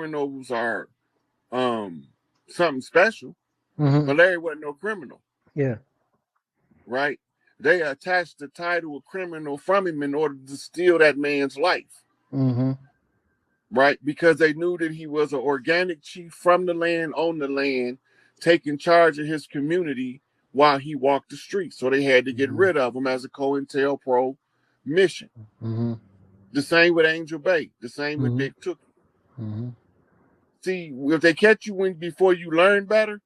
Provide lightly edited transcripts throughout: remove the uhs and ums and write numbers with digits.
criminals are something special, but Larry wasn't no criminal. Yeah. Right? They attached the title of criminal from him in order to steal that man's life. Right? Because they knew that he was an organic chief from the land, on the land, taking charge of his community while he walked the streets. So they had to get rid of him as a COINTELPRO mission. The same with Angel Bay. The same with Dick Took. See, if they catch you before you learn better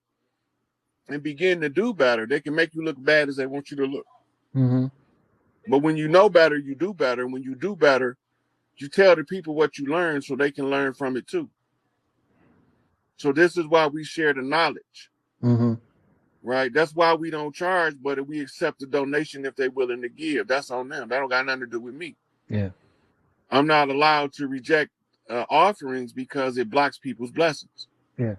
and begin to do better, they can make you look bad as they want you to look. But when you know better, you do better. And when you do better, you tell the people what you learn so they can learn from it too. So this is why we share the knowledge. Right? That's why we don't charge, but if we accept the donation if they're willing to give, that's on them. That don't got nothing to do with me. Yeah. I'm not allowed to reject offerings because it blocks people's blessings. Yeah.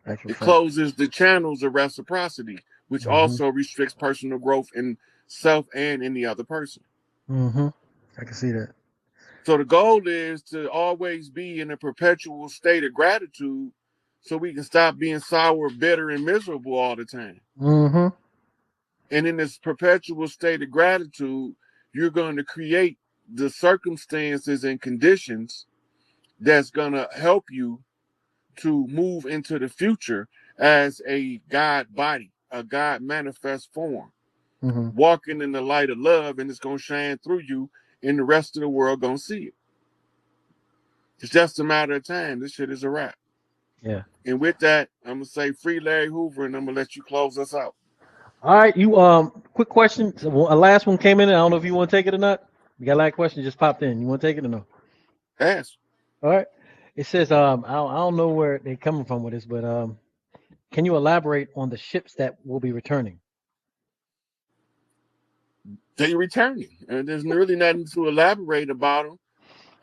It closes the channels of reciprocity, which also restricts personal growth in self and in the other person. I can see that. So the goal is to always be in a perpetual state of gratitude so we can stop being sour, bitter, and miserable all the time. And in this perpetual state of gratitude, you're going to create the circumstances and conditions that's going to help you to move into the future as a God body, a God manifest form, walking in the light of love, and it's going to shine through you, and the rest of the world going to see it. It's just a matter of time. This shit is a wrap. Yeah. And with that, I'm going to say free Larry Hoover, and I'm going to let you close us out. All right. You quick question. So, a last one came in. I don't know if you want to take it or not. We got a last question just popped in. You want to take it or no? Ask. All right. It says, I don't know where they're coming from with this, but can you elaborate on the ships that will be returning? They're returning. And there's really nothing to elaborate about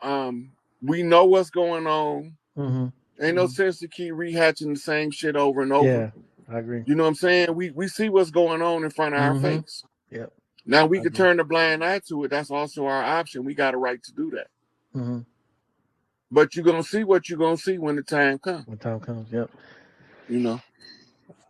them. We know what's going on. Ain't no sense to keep rehatching the same shit over and over. Yeah, I agree. You know what I'm saying? We see what's going on in front of our face. Yep. Now we can turn the blind eye to it. That's also our option. We got a right to do that. But you're going to see what you're going to see when the time comes. When time comes, yep. You know.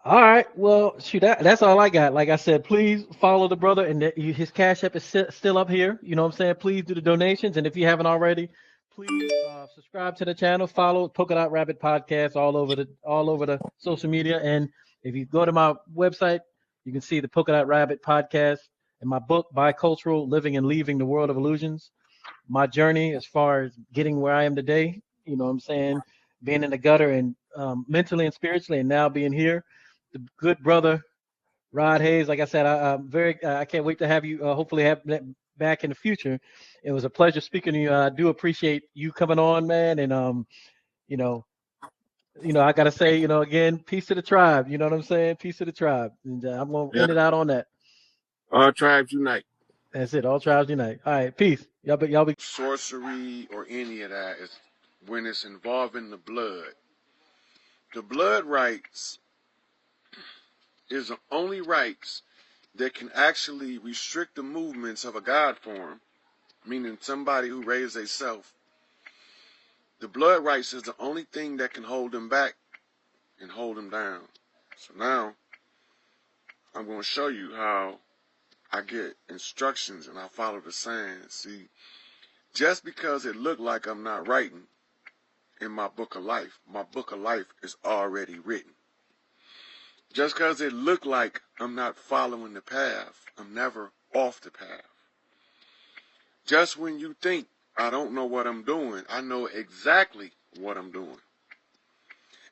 All right. Well, shoot, that's all I got. Like I said, please follow the brother, and his Cash App is still up here. You know what I'm saying? Please do the donations, and if you haven't already, please subscribe to the channel. Follow Polka Dot Rabbit Podcast all over the social media, and if you go to my website, you can see the Polka Dot Rabbit Podcast and my book, Bicultural: Living and Leaving the World of Illusions. My journey as far as getting where I am today. You know what I'm saying? Being in the gutter and mentally and spiritually, and now being here. The good brother Rod Hayes, like I said, I can't wait to have you hopefully have that back in the future. It was a pleasure speaking to you. I do appreciate you coming on, man, and you know I gotta say, again, peace to the tribe. You know what I'm saying? Peace to the tribe, and I'm gonna end it out on that. All tribes unite. That's it. All tribes unite. All right, peace. Y'all be sorcery or any of that is when it's involving the blood. The blood rights is the only rights that can actually restrict the movements of a God form, meaning somebody who raised a self. The blood rights is the only thing that can hold them back and hold them down. So now, I'm going to show you how I get instructions and I follow the signs. See, just because it looked like I'm not writing in my book of life is already written. Just because it looked like I'm not following the path, I'm never off the path. Just when you think I don't know what I'm doing, I know exactly what I'm doing.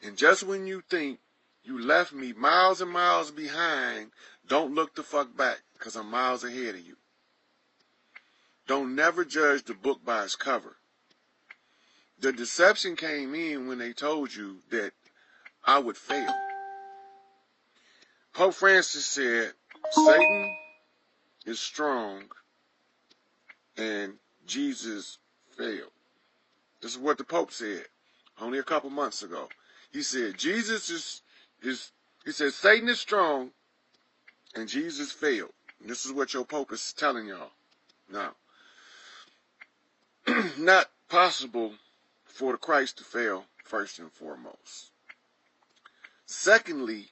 And just when you think you left me miles and miles behind, don't look the fuck back, because I'm miles ahead of you. Don't never judge the book by its cover. The deception came in when they told you that I would fail. Pope Francis said, Satan is strong and Jesus failed. This is what the Pope said only a couple months ago. He said, he said, Satan is strong and Jesus failed. And this is what your Pope is telling y'all. Now, not possible for the Christ to fail. first and foremost. Secondly,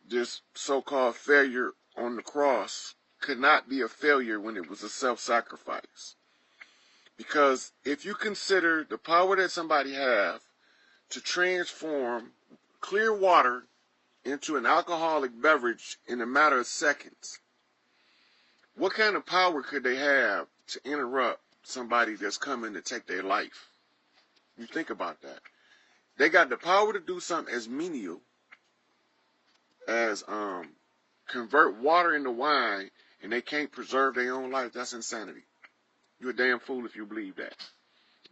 this so-called failure on the cross could not be a failure when it was a self-sacrifice. Because if you consider the power that somebody have to transform clear water into an alcoholic beverage in a matter of seconds, what kind of power could they have to interrupt somebody that's coming to take their life? You think about that. They got the power to do something as menial as convert water into wine, and they can't preserve their own life. That's insanity. You're a damn fool if you believe that.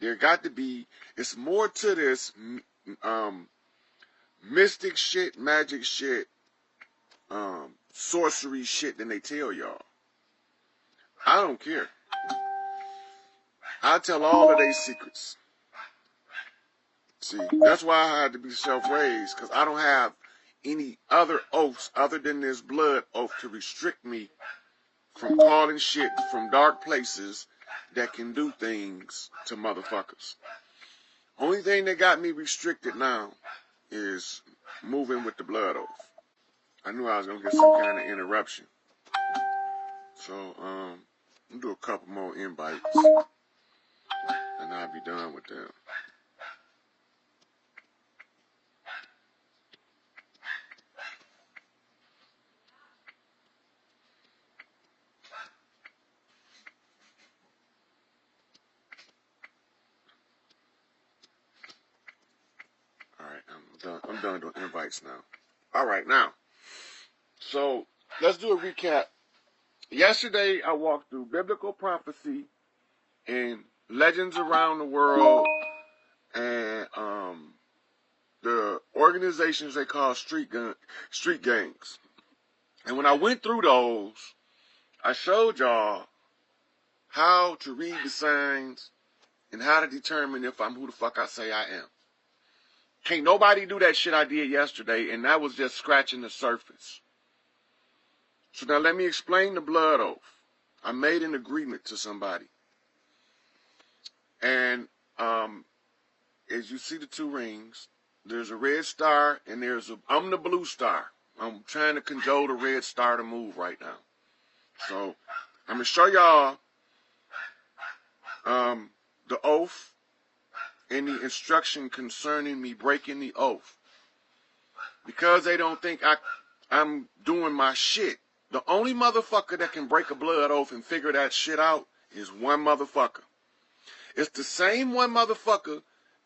There got to be, it's more to this mystic shit, magic shit, sorcery shit than they tell y'all. I don't care. I tell all of their secrets. See, that's why I had to be self-raised, because I don't have any other oaths other than this blood oath to restrict me from calling shit from dark places that can do things to motherfuckers. Only thing that got me restricted now is moving with the blood oath. I knew I was gonna get some kind of interruption. So, I'm gonna do a couple more invites, and I'll be done with them. Alright, I'm done doing invites now. Alright, now, so let's do a recap. Yesterday, I walked through biblical prophecy and legends around the world and the organizations they call street gangs. And when I went through those, I showed y'all how to read the signs and how to determine if I'm who the fuck I say I am. Can't nobody do that shit I did yesterday, and that was just scratching the surface. So now let me explain the blood oath. I made an agreement to somebody. And as you see the two rings, there's a red star and I'm the blue star. I'm trying to cajole the red star to move right now. So I'm going to show y'all the oath and the instruction concerning me breaking the oath. Because they don't think I'm doing my shit. The only motherfucker that can break a blood oath and figure that shit out is one motherfucker. It's the same one motherfucker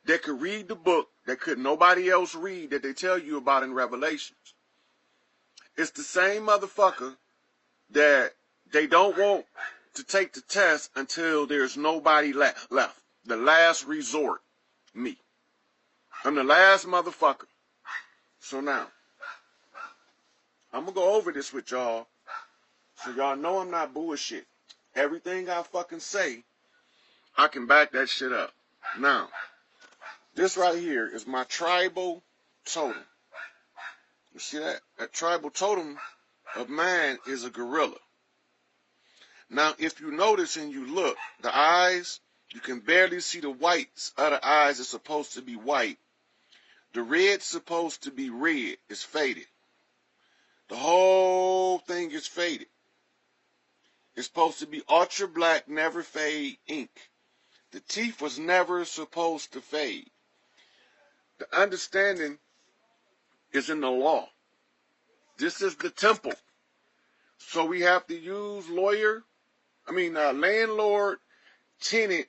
that could read the book that could nobody else read that they tell you about in Revelations. It's the same motherfucker that they don't want to take the test until there's nobody left. The last resort, me. I'm the last motherfucker. So now, I'm going to go over this with y'all so y'all know I'm not bullshit. Everything I fucking say, I can back that shit up. Now, this right here is my tribal totem. You see that? That tribal totem of mine is a gorilla. Now, if you notice and you look, the eyes, you can barely see the whites of the eyes. It's supposed to be white. The red's supposed to be red. It's faded. The whole thing is faded. It's supposed to be ultra black, never fade ink. The teeth was never supposed to fade. The understanding is in the law. This is the temple. So we have to use landlord, tenant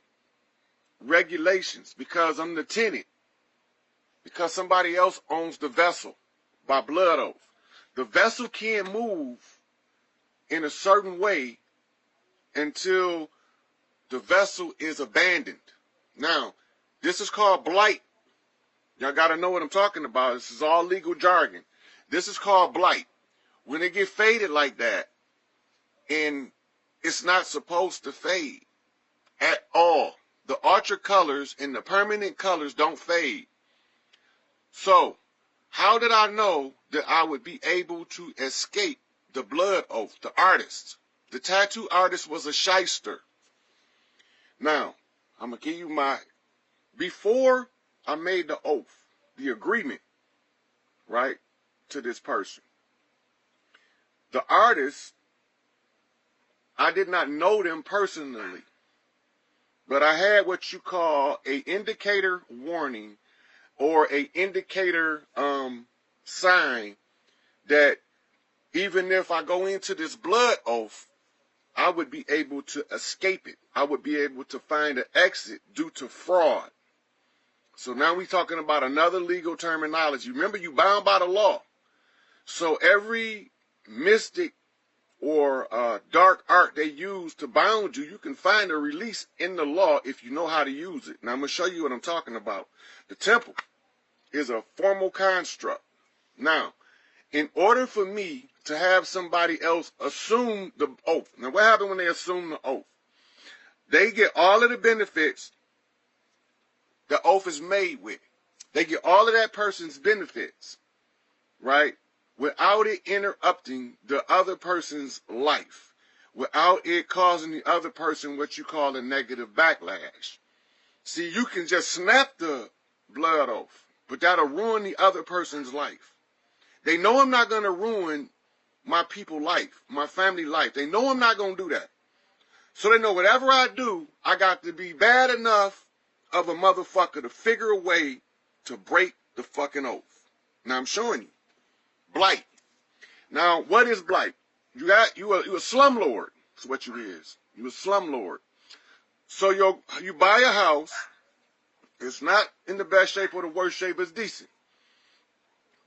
regulations because I'm the tenant. Because somebody else owns the vessel by blood oath. The vessel can't move in a certain way until the vessel is abandoned. Now, this is called blight. Y'all got to know what I'm talking about. This is all legal jargon. This is called blight. When it get faded like that, and it's not supposed to fade at all. The ultra colors and the permanent colors don't fade. So, how did I know that I would be able to escape the blood oath? The artist. The tattoo artist was a shyster. Now, I'm going to give you before I made the oath, the agreement, right, to this person. The artist, I did not know them personally, but I had what you call a indicator warning or a indicator sign that even if I go into this blood oath, I would be able to escape it. I would be able to find an exit due to fraud. So now we're talking about another legal terminology. Remember, you bound by the law. So every mystic or dark art they use to bound you, you can find a release in the law if you know how to use it. Now I'm going to show you what I'm talking about. The temple is a formal construct. Now, in order for me to have somebody else assume the oath. Now, what happened when they assume the oath? They get all of the benefits the oath is made with. They get all of that person's benefits, right, without it interrupting the other person's life, without it causing the other person what you call a negative backlash. See, you can just snap the blood oath, but that'll ruin the other person's life. They know I'm not going to ruin my people's life, my family life. They know I'm not going to do that. So they know whatever I do, I got to be bad enough of a motherfucker to figure a way to break the fucking oath. Now I'm showing you. Blight. Now, what is blight? You a slumlord. That's what you is. You a slumlord. So you buy a house. It's not in the best shape or the worst shape. It's decent.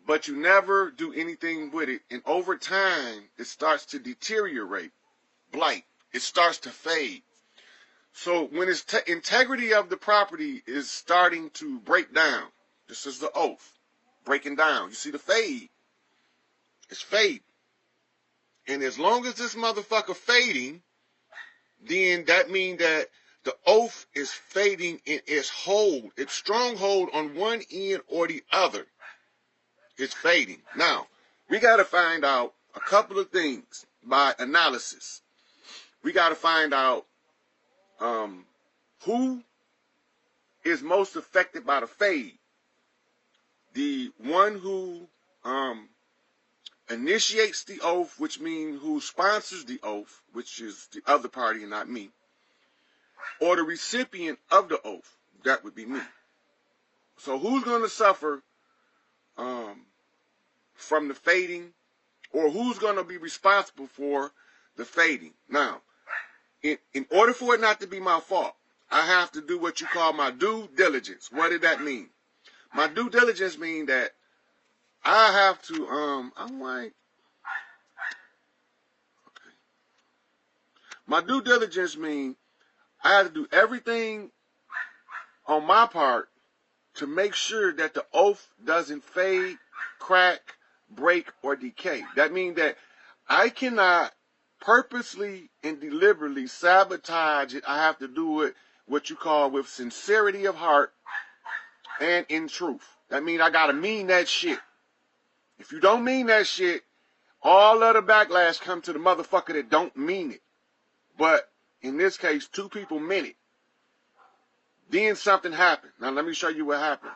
But you never do anything with it. And over time, it starts to deteriorate. Blight. It starts to fade. So when its integrity of the property is starting to break down, this is the oath, breaking down. You see the fade? It's fading. And as long as this motherfucker fading, then that means that the oath is fading in its hold, its stronghold on one end or the other. It's fading. Now, we got to find out a couple of things by analysis. We got to find out who is most affected by the fade. The one who initiates the oath, which means who sponsors the oath, which is the other party and not me, or the recipient of the oath, that would be me. So who's going to suffer from the fading, or who's going to be responsible for the fading? Now, in order for it not to be my fault, I have to do what you call my due diligence. What did that mean? My due diligence means that I have to, I'm like, okay. My due diligence means I have to do everything on my part to make sure that the oath doesn't fade, crack, break, or decay. That means that I cannot purposely and deliberately sabotage it. I have to do it what you call with sincerity of heart and in truth. That means I gotta mean that shit. If you don't mean that shit, all of the backlash come to the motherfucker that don't mean it. But in this case, two people meant it. Then something happened. Now let me show you what happened.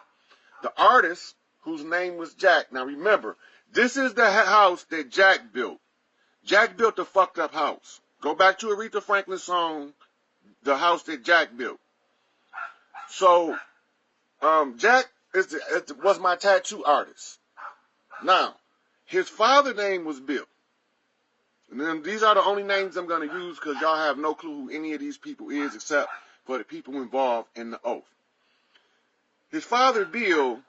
The artist, whose name was Jack. Now remember, this is the house that Jack built. Jack built a fucked up house. Go back to Aretha Franklin's song, The House That Jack Built. So, Jack was my tattoo artist. Now, his father's name was Bill. And then these are the only names I'm going to use because y'all have no clue who any of these people is except for the people involved in the oath. His father, Bill,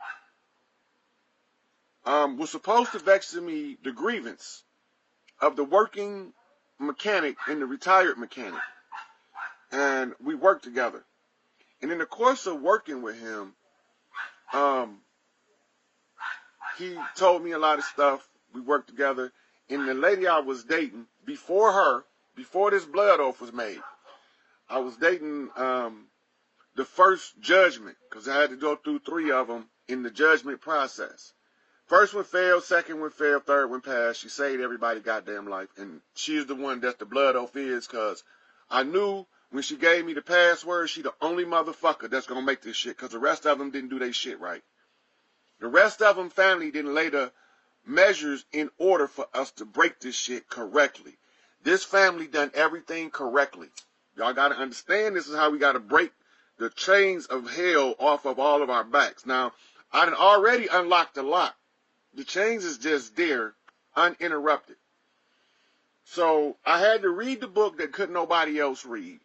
was supposed to vex to me the grievance of the working mechanic and the retired mechanic. And we worked together. And in the course of working with him, he told me a lot of stuff. We worked together. And the lady I was dating, before this blood oath was made, I was dating the first judgment, because I had to go through 3 of them in the judgment process. First one failed, second one failed, third one passed. She saved everybody's goddamn life. And she is the one that the blood oath is, because I knew when she gave me the password, she the only motherfucker that's going to make this shit, because the rest of them didn't do their shit right. The rest of them family didn't lay the measures in order for us to break this shit correctly. This family done everything correctly. Y'all got to understand this is how we got to break the chains of hell off of all of our backs. Now, I done already unlocked the lock. The chains is just there, uninterrupted. So I had to read the book that couldn't nobody else read.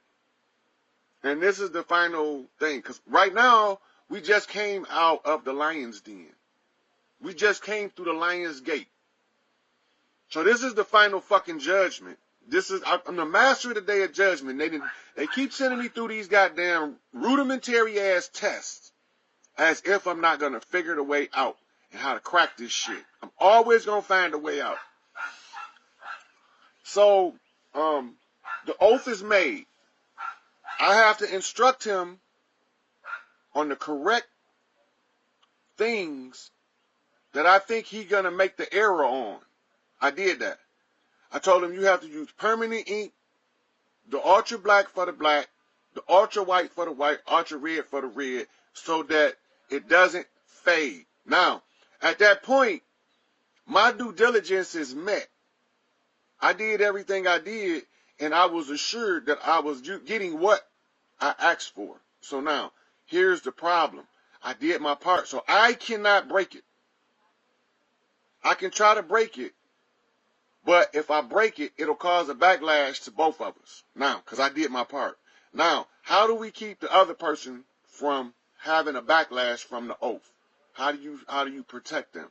And this is the final thing. Because right now, we just came out of the lion's den. We just came through the lion's gate. So this is the final fucking judgment. I'm the master of the day of judgment. They keep sending me through these goddamn rudimentary ass tests as if I'm not going to figure the way out and how to crack this shit. I'm always going to find a way out. So, the oath is made. I have to instruct him on the correct things that I think he's going to make the error on. I did that. I told him you have to use permanent ink, the ultra black for the black, the ultra white for the white, ultra red for the red, so that it doesn't fade. Now, at that point, my due diligence is met. I did everything I did, and I was assured that I was getting what I asked for. So now, here's the problem. I did my part, so I cannot break it. I can try to break it, but if I break it, it'll cause a backlash to both of us. Now, because I did my part. Now, how do we keep the other person from having a backlash from the oath? How do you protect them?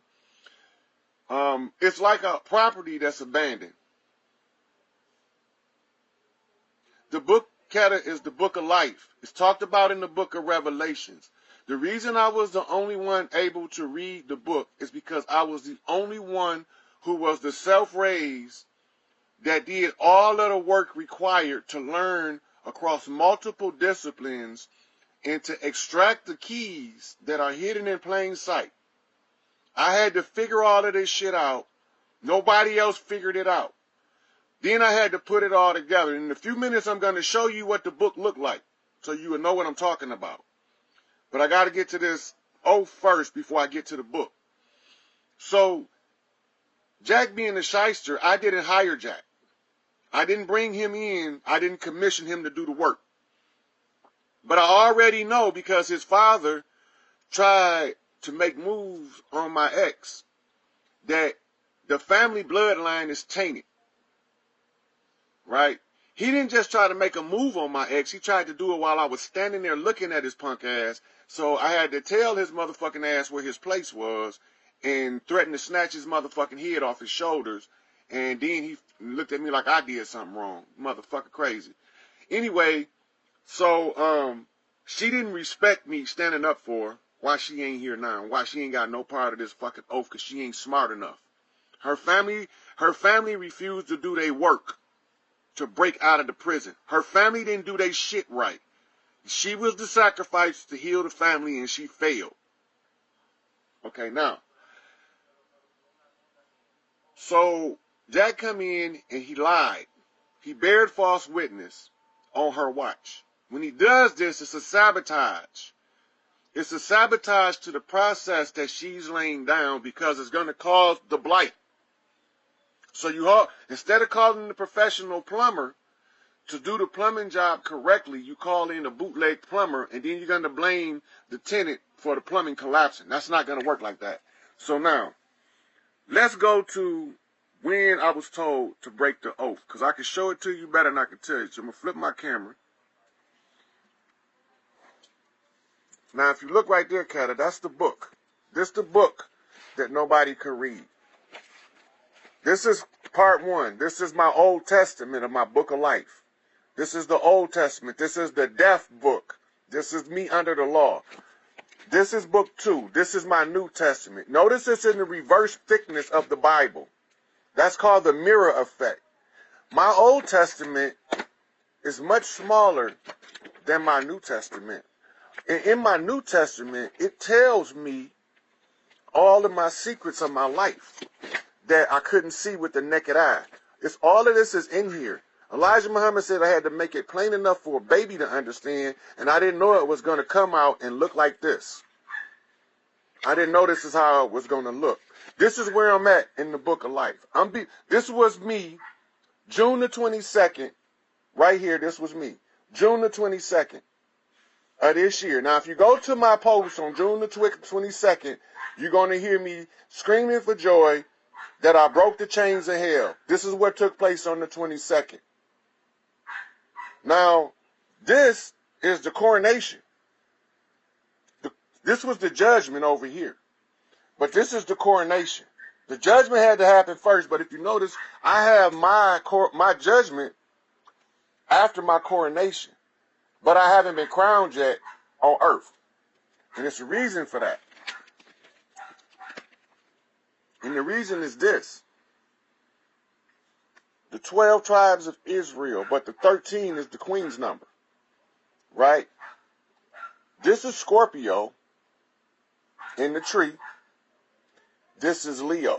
It's like a property that's abandoned. The book, Keta, is the book of life. It's talked about in the book of Revelations. The reason I was the only one able to read the book is because I was the only one who was the self-raised that did all of the work required to learn across multiple disciplines and to extract the keys that are hidden in plain sight. I had to figure all of this shit out. Nobody else figured it out. Then I had to put it all together. In a few minutes, I'm going to show you what the book looked like so you will know what I'm talking about. But I got to get to this oath first before I get to the book. So, Jack being a shyster, I didn't hire Jack. I didn't bring him in. I didn't commission him to do the work. But I already know because his father tried to make moves on my ex that the family bloodline is tainted. Right? He didn't just try to make a move on my ex. He tried to do it while I was standing there looking at his punk ass. So I had to tell his motherfucking ass where his place was and threaten to snatch his motherfucking head off his shoulders. And then he looked at me like I did something wrong. Motherfucker crazy. Anyway, so she didn't respect me standing up for her. Why she ain't here now? Why she ain't got no part of this fucking oath? Because she ain't smart enough. Her family refused to do their work to break out of the prison. Her family didn't do their shit right. She was the sacrifice to heal the family, and she failed. Okay, now. So, Jack come in, and he lied. He bared false witness on her watch. When he does this, it's a sabotage. It's a sabotage to the process that she's laying down because it's going to cause the blight. So instead of calling the professional plumber to do the plumbing job correctly, you call in a bootleg plumber, and then you're going to blame the tenant for the plumbing collapsing. That's not going to work like that. So now, let's go to when I was told to break the oath, because I can show it to you better than I can tell you. So I'm going to flip my camera. Now, if you look right there, Kata, that's the book. This is the book that nobody could read. This is part 1. This is my Old Testament of my book of life. This is the Old Testament. This is the death book. This is me under the law. This is book 2. This is my New Testament. Notice it's in the reverse thickness of the Bible. That's called the mirror effect. My Old Testament is much smaller than my New Testament. And in my New Testament, it tells me all of my secrets of my life that I couldn't see with the naked eye. All of this is in here. Elijah Muhammad said I had to make it plain enough for a baby to understand, and I didn't know it was going to come out and look like this. I didn't know this is how it was going to look. This is where I'm at in the book of life. This was me, June the 22nd, right here, this was me, June the 22nd of this year. Now, if you go to my post on June the 22nd, you're going to hear me screaming for joy that I broke the chains of hell. This is what took place on the 22nd. Now, this is the coronation. This was the judgment over here. But this is the coronation. The judgment had to happen first, but if you notice, I have my judgment after my coronation. But I haven't been crowned yet on earth. And there's a reason for that. And the reason is this. The 12 tribes of Israel, but the 13 is the queen's number. Right? This is Scorpio in the tree. This is Leo.